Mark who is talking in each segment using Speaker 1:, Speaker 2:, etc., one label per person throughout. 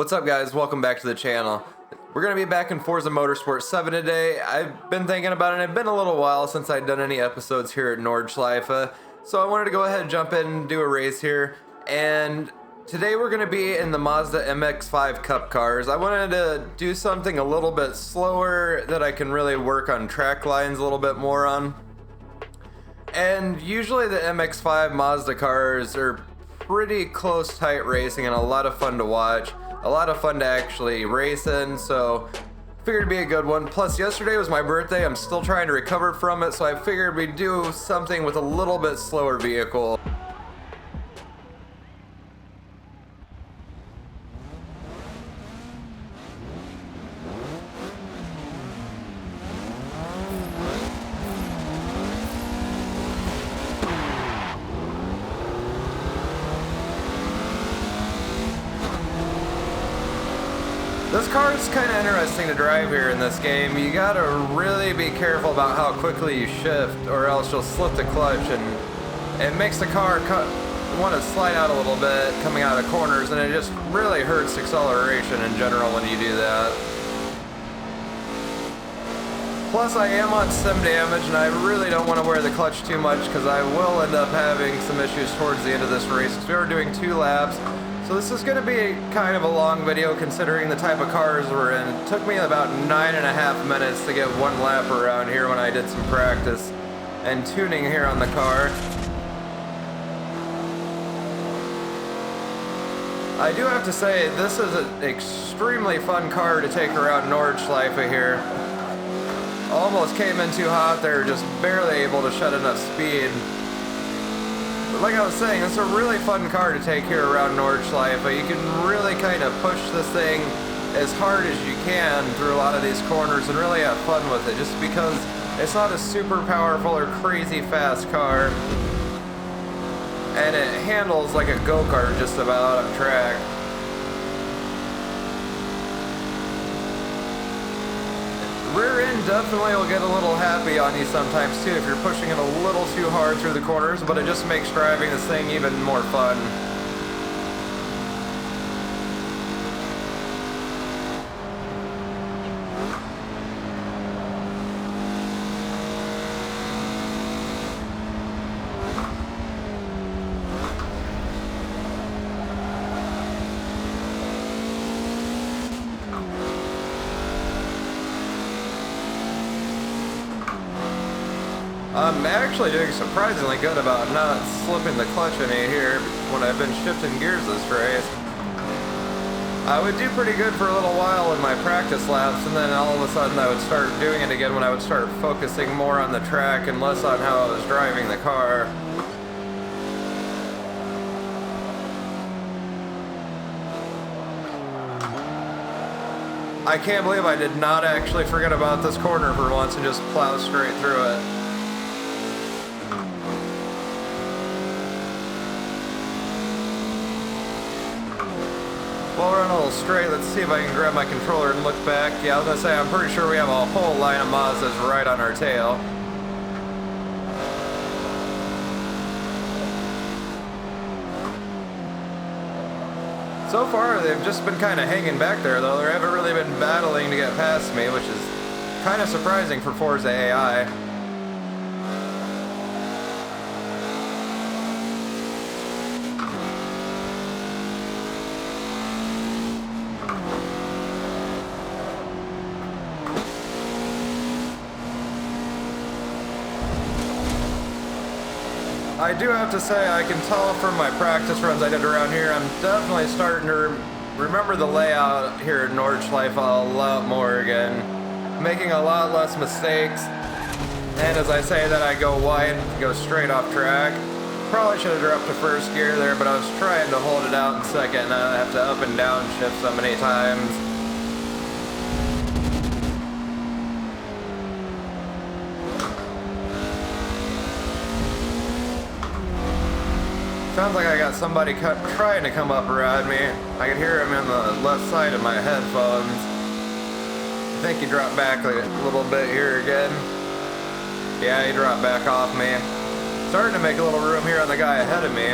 Speaker 1: What's up, guys? Welcome back to the channel. We're going to be back in Forza Motorsport 7 today. I've been thinking about it. It's been a little while since I'd done any episodes here at Nordschleife, so I wanted to go ahead and jump in and do a race here. And today we're going to be in the Mazda MX-5 Cup cars. I wanted to do something a little bit slower that I can really work on track lines a little bit more on. And usually the MX-5 Mazda cars are pretty close, tight racing and a lot of fun to watch. A lot of fun to actually race in, so figured it'd be a good one. Plus, yesterday was my birthday. I'm still trying to recover from it, so I figured we'd do something with a little bit slower vehicle. This car is kind of interesting to drive here in this game. You gotta really be careful about how quickly you shift, or else you'll slip the clutch, and it makes the car want to slide out a little bit coming out of corners, and it just really hurts acceleration in general when you do that. Plus, I am on sim damage, and I really don't want to wear the clutch too much because I will end up having some issues towards the end of this race. We are doing 2 laps. So this is going to be kind of a long video considering the type of cars we're in. It took me about 9.5 minutes to get 1 lap around here when I did some practice and tuning here on the car. I do have to say, this is an extremely fun car to take around Nordschleife here. Almost came in too hot there, just barely able to shut enough speed. But like I was saying, it's a really fun car to take here around Nordschleife. You can really kind of push this thing as hard as you can through a lot of these corners and really have fun with it, just because it's not a super powerful or crazy fast car. And it handles like a go-kart just about on track. Rear end definitely will get a little happy on you sometimes too if you're pushing it a little too hard through the corners, but it just makes driving this thing even more fun. I'm actually doing surprisingly good about not slipping the clutch any here when I've been shifting gears this race. I would do pretty good for a little while in my practice laps, and then all of a sudden I would start doing it again when I would start focusing more on the track and less on how I was driving the car. I can't believe I did not actually forget about this corner for once and just plow straight through it. While we're on a little straight, let's see if I can grab my controller and look back. Yeah, I was gonna say, I'm pretty sure we have a whole line of Mazdas right on our tail. So far, they've just been kind of hanging back there, though. They haven't really been battling to get past me, which is kind of surprising for Forza AI. I do have to say, I can tell from my practice runs I did around here, I'm definitely starting to remember the layout here at Nordschleife a lot more again. Making a lot less mistakes. And as I say that, I go wide, go straight off track. Probably should have dropped to first gear there, but I was trying to hold it out in second, and I have to up and down shift so many times. Sounds like I got somebody trying to come up around me. I can hear him in the left side of my headphones. I think he dropped back a little bit here again. Yeah, he dropped back off me. Starting to make a little room here on the guy ahead of me.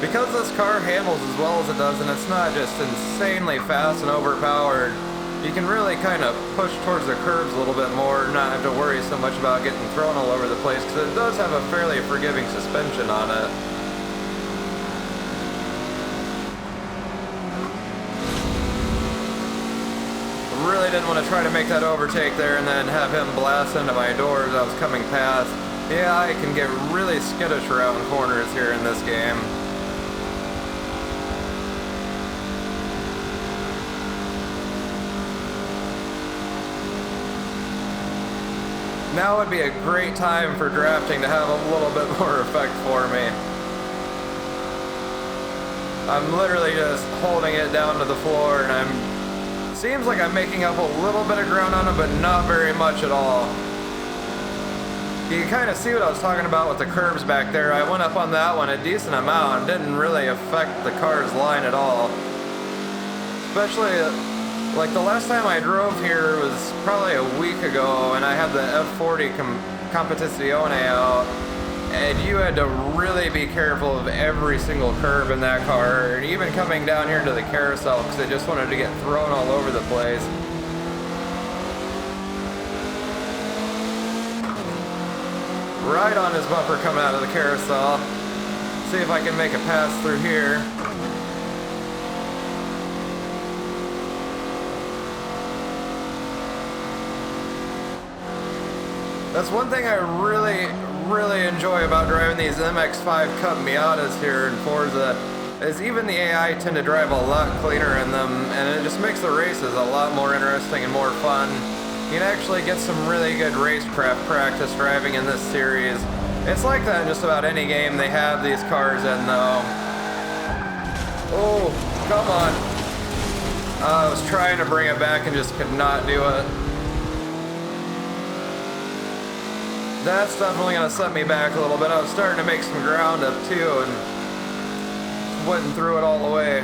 Speaker 1: Because this car handles as well as it does, and it's not just insanely fast and overpowered, you can really kind of push towards the curves a little bit more, not have to worry so much about getting thrown all over the place, because it does have a fairly forgiving suspension on it. Really didn't want to try to make that overtake there and then have him blast into my door as I was coming past. Yeah, I can get really skittish around corners here in this game. Now would be a great time for drafting to have a little bit more effect for me. I'm literally just holding it down to the floor, and seems like I'm making up a little bit of ground on it, but not very much at all. You can kind of see what I was talking about with the curves back there. I went up on that one a decent amount, didn't really affect the car's line at all. Especially, like the last time I drove here was probably a week ago, and I had the F40 Competizione out, and you had to really be careful of every single curve in that car, and even coming down here to the carousel, because I just wanted to get thrown all over the place. Right on his bumper coming out of the carousel. See if I can make a pass through here. That's one thing I really enjoy about driving these MX-5 Cup Miatas here in Forza, is even the AI tend to drive a lot cleaner in them, and it just makes the races a lot more interesting and more fun. You can actually get some really good racecraft practice driving in this series. It's like that in just about any game they have these cars in, though. Oh, come on. I was trying to bring it back and just could not do it. That's definitely going to set me back a little bit. I was starting to make some ground up too, and went through it all the way.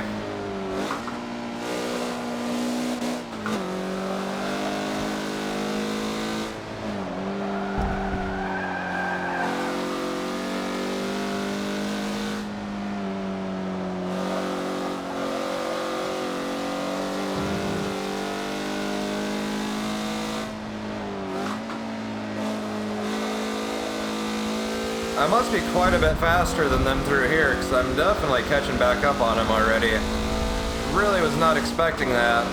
Speaker 1: I must be quite a bit faster than them through here, because I'm definitely catching back up on them already. Really was not expecting that.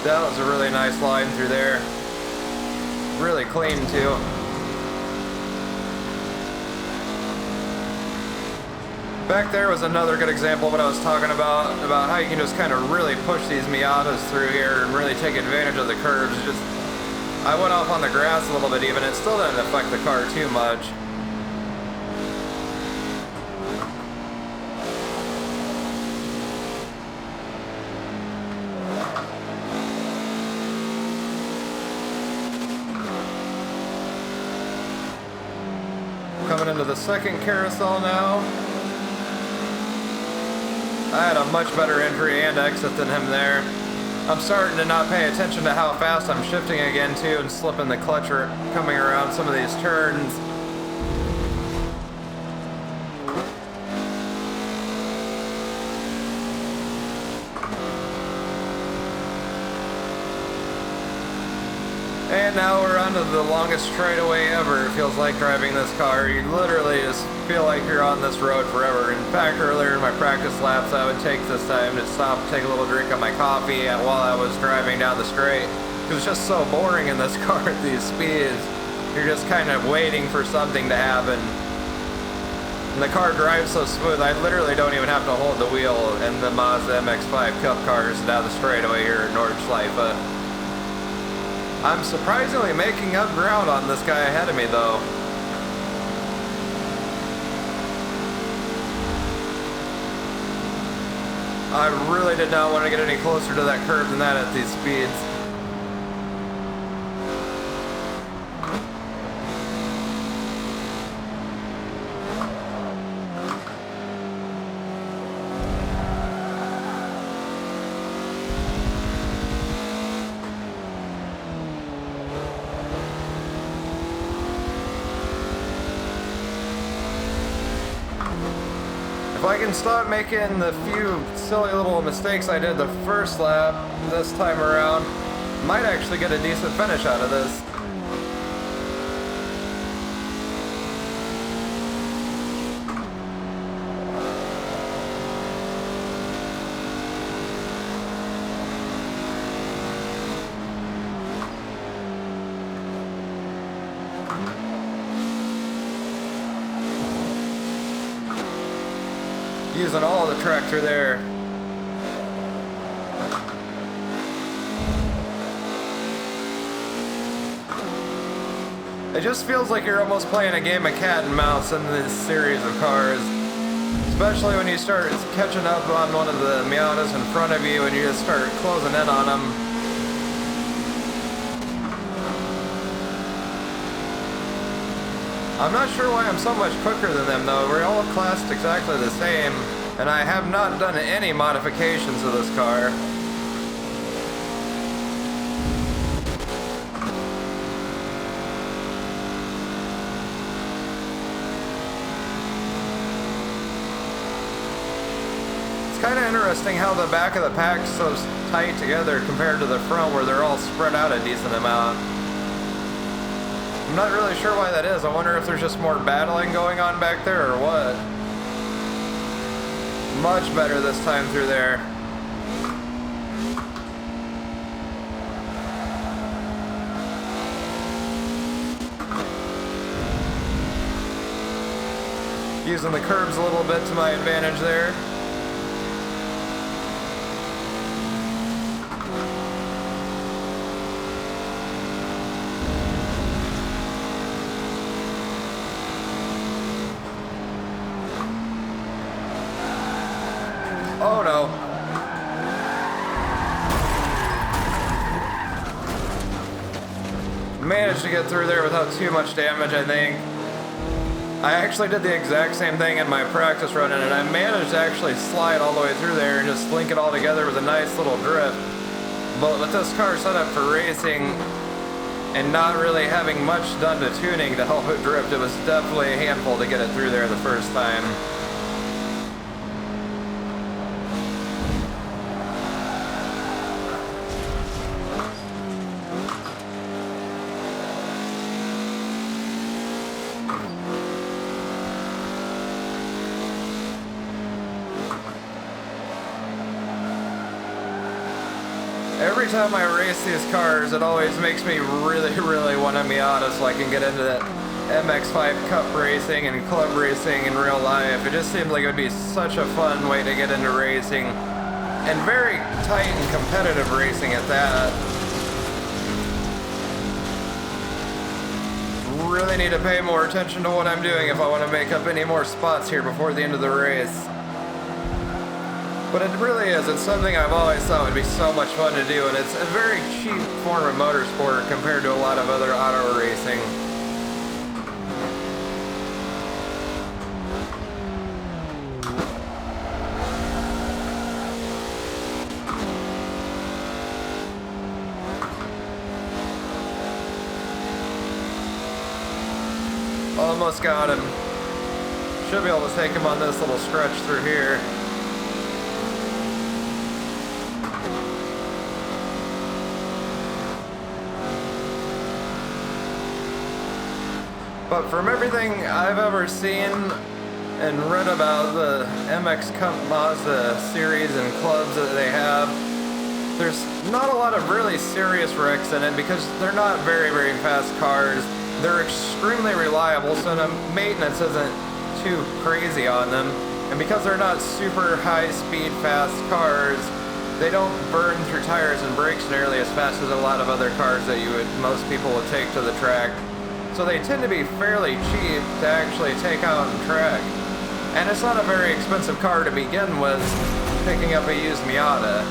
Speaker 1: That was a really nice line through there. Really clean too. Back there was another good example of what I was talking about how you can just kind of really push these Miatas through here and really take advantage of the curves. Just, I went off on the grass a little bit even, it still didn't affect the car too much. Coming into the second carousel now. I had a much better entry and exit than him there. I'm starting to not pay attention to how fast I'm shifting again too, and slipping the clutch coming around some of these turns. And now we're onto the longest straightaway ever. It feels like driving this car. You literally just feel like you're on this road forever. In fact, earlier in my practice laps, I would take this time to stop, take a little drink of my coffee while I was driving down the straight. It was just so boring in this car at these speeds. You're just kind of waiting for something to happen. And the car drives so smooth, I literally don't even have to hold the wheel in the Mazda MX-5 Cup cars down the straightaway here at Nordschleife. I'm surprisingly making up ground on this guy ahead of me though. I really did not want to get any closer to that curve than that at these speeds. I can stop making the few silly little mistakes I did the first lap this time around, might actually get a decent finish out of this. Using all the track through there. It just feels like you're almost playing a game of cat and mouse in this series of cars. Especially when you start catching up on one of the Miatas in front of you and you just start closing in on them. I'm not sure why I'm so much quicker than them though. We're all classed exactly the same, and I have not done any modifications to this car. It's kind of interesting how the back of the pack's so tight together compared to the front where they're all spread out a decent amount. I'm not really sure why that is. I wonder if there's just more battling going on back there or what. Much better this time through there. Using the curbs a little bit to my advantage there. Oh no. Managed to get through there without too much damage, I think. I actually did the exact same thing in my practice run, and I managed to actually slide all the way through there and just link it all together with a nice little drift. But with this car set up for racing and not really having much done to tuning to help it drift, it was definitely a handful to get it through there the first time. Every time I race these cars, it always makes me really want a Miata so I can get into that MX-5 Cup racing and club racing in real life. It just seems like it would be such a fun way to get into racing, and very tight and competitive racing at that. Really need to pay more attention to what I'm doing if I want to make up any more spots here before the end of the race. But it really is. It's something I've always thought would be so much fun to do, and it's a very cheap form of motorsport compared to a lot of other auto racing. Almost got him. Should be able to take him on this little stretch through here. But from everything I've ever seen and read about the MX Cup Mazda series and clubs that they have, there's not a lot of really serious wrecks in it because they're not very fast cars. They're extremely reliable, so the maintenance isn't too crazy on them. And because they're not super high-speed, fast cars, they don't burn through tires and brakes nearly as fast as a lot of other cars that most people would take to the track. So they tend to be fairly cheap to actually take out and track. And it's not a very expensive car to begin with, picking up a used Miata.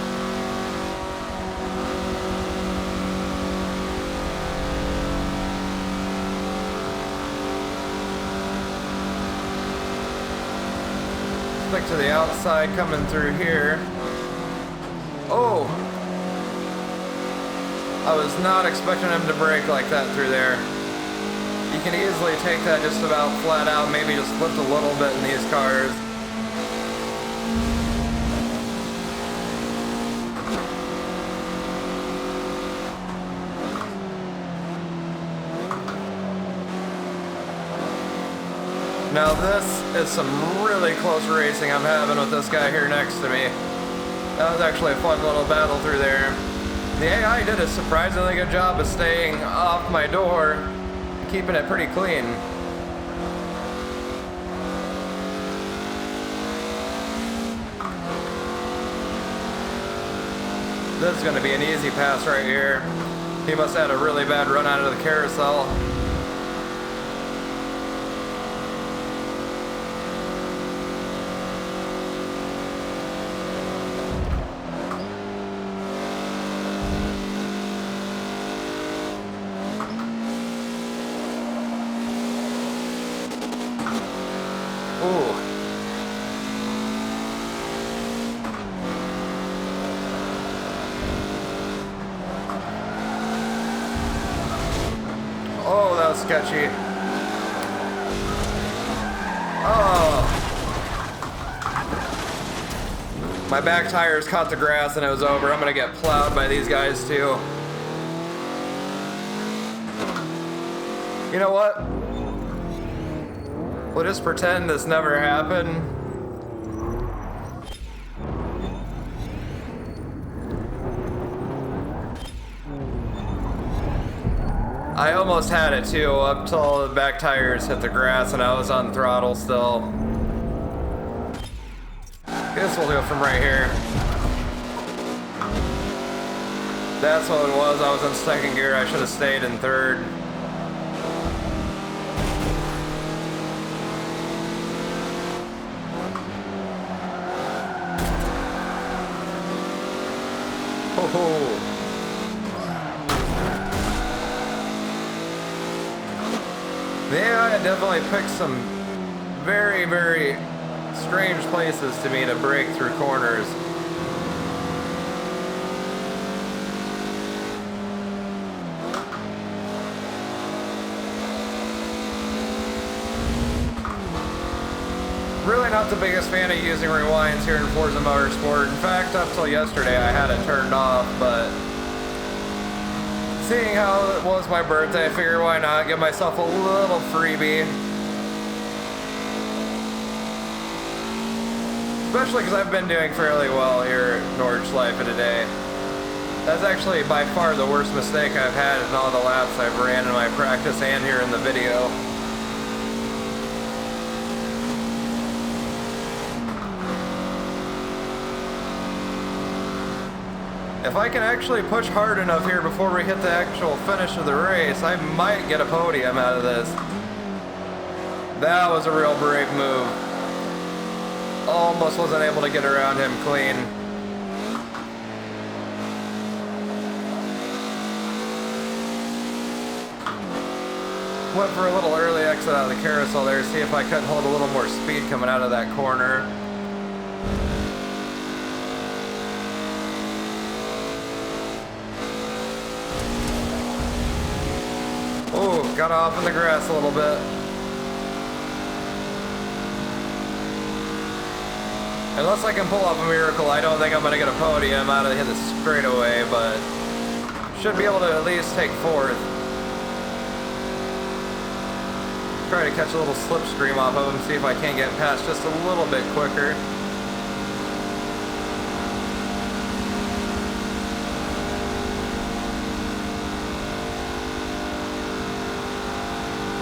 Speaker 1: Stick to the outside coming through here. Oh! I was not expecting him to brake like that through there. You can easily take that just about flat out, maybe just lift a little bit in these cars. Now this is some really close racing I'm having with this guy here next to me. That was actually a fun little battle through there. The AI did a surprisingly good job of staying off my door, keeping it pretty clean. This is going to be an easy pass right here. He must have had a really bad run out of the carousel. Ooh. Oh, that was sketchy. Oh. My back tires caught the grass and it was over. I'm gonna get plowed by these guys too. You know what? We'll just pretend this never happened. I almost had it too, up till the back tires hit the grass and I was on throttle still. Guess we'll do it from right here. That's what it was. I was in second gear. I should have stayed in third. Oh. Yeah, I definitely picked some very, very strange places to me to break through corners. Really not the biggest fan of using rewinds here in Forza Motorsport. In fact, up till yesterday I had it turned off, but seeing how it was my birthday, I figured why not give myself a little freebie. Especially because I've been doing fairly well here at Nordschleife today. That's actually by far the worst mistake I've had in all the laps I've ran in my practice and here in the video. If I can actually push hard enough here before we hit the actual finish of the race, I might get a podium out of this. That was a real brave move. Almost wasn't able to get around him clean. Went for a little early exit out of the carousel there, see if I couldn't hold a little more speed coming out of that corner. Oh, got off in the grass a little bit. Unless I can pull off a miracle, I don't think I'm going to get a podium out of the straightaway, but should be able to at least take fourth. Try to catch a little slipstream off of him, see if I can't get past just a little bit quicker.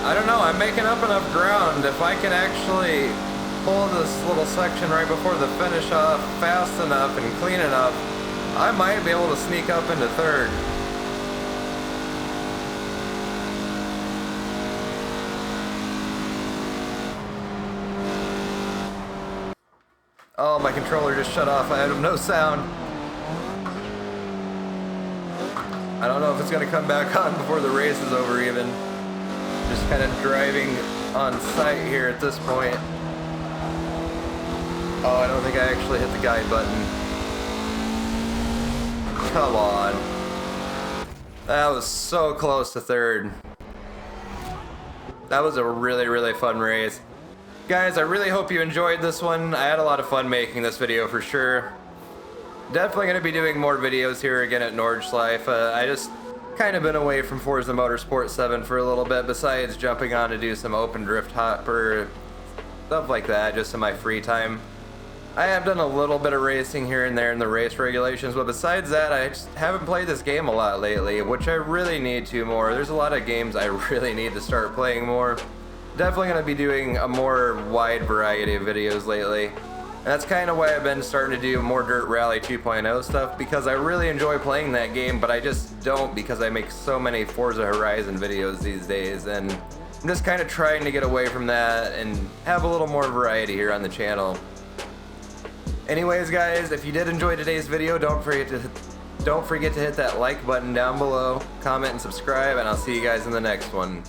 Speaker 1: I don't know, I'm making up enough ground. If I can actually pull this little section right before the finish off fast enough and clean enough, I might be able to sneak up into third. Oh, my controller just shut off. I had no sound. I don't know if it's going to come back on before the race is over even. Just kind of driving on sight here at this point. Oh, I don't think I actually hit the guide button. Come on. That was so close to third. That was a really, really fun race. Guys, I really hope you enjoyed this one. I had a lot of fun making this video for sure. Definitely going to be doing more videos here again at Nordschleife. I just kind of been away from Forza Motorsport 7 for a little bit, besides jumping on to do some open drift hopper stuff like that, just in my free time. I have done a little bit of racing here and there in the race regulations, but besides that, I just haven't played this game a lot lately, which I really need to more. There's a lot of games I really need to start playing more. Definitely going to be doing a more wide variety of videos lately. And that's kind of why I've been starting to do more Dirt Rally 2.0 stuff, because I really enjoy playing that game, but I just don't because I make so many Forza Horizon videos these days, and I'm just kind of trying to get away from that and have a little more variety here on the channel. Anyways guys, if you did enjoy today's video, don't forget to hit that like button down below, comment and subscribe, and I'll see you guys in the next one.